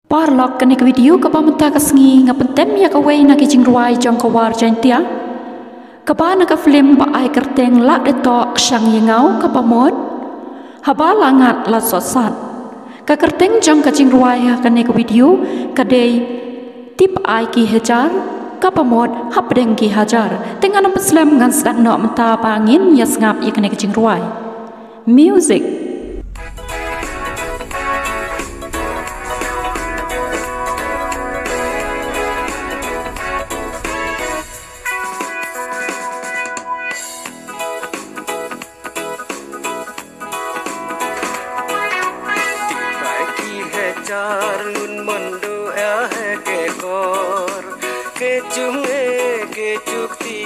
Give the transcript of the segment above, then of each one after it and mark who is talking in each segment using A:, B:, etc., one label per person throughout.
A: Parlok kene video ka pamenta ka sengi ngapentem ya ka wei na ki jingruai jong ka war jantia. Ka ba na ka film ba ai kerteng lak de tok sang yengau ka pamot. Haba langat la sosat. Ka kerteng jong ka jingruai kene ka video ka dei tip ai ki hajar ka pamot hapdeng ki hajar. Tengan peslam ngan sedak nok menta pangin ya sengap ya kene ka jingruai. Music.
B: चार लुन मंडो है के कोर के चुंगे के चुक्ति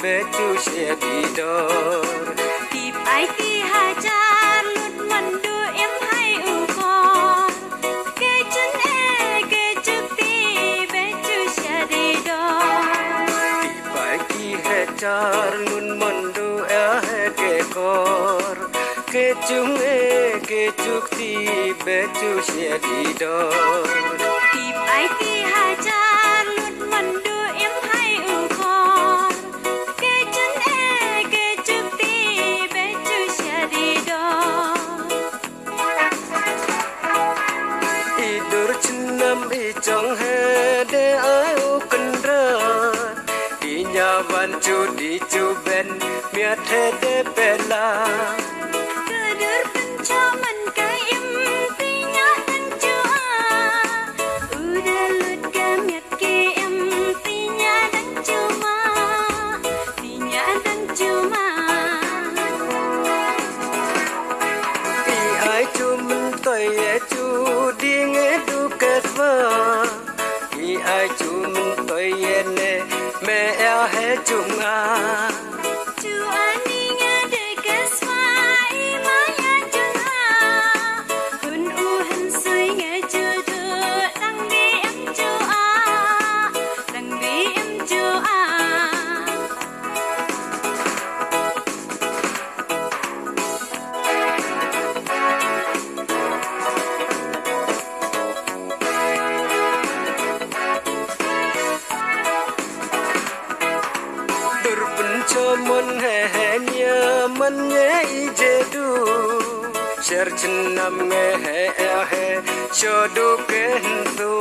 B: बेचु से दीदोर
C: टीप आई की हजार लुन मंडो एम हाई उकोर के चुंगे के चुक्ति बेचु से दीदोर
B: टीप आई की है चार लुन मंडो है के कोर के चुंगे के चुक्ति बेचु से दीदोर
C: टीप आई की हजार लुन मंडो एम हाई उकोर के चुंगे के चुक्ति बेचु से दीदोर
B: इधर चिन्नम इचong है दे आयो Kandra inya bancu di cuben miat de bela
C: Kader pencaman kaim tinya dan jua udah lut kamiat kiem tinya dan cuma
B: i ai cumen toy chu ding du ketwa i ai cumen toy ne me a he chung a
C: Chua ninga de keswai maya jua hun u han sui nge chu du dang bi em chua dang bi em chua
B: dur pun chomon he nya man ye i je du sher chnam nge he cho du ken tu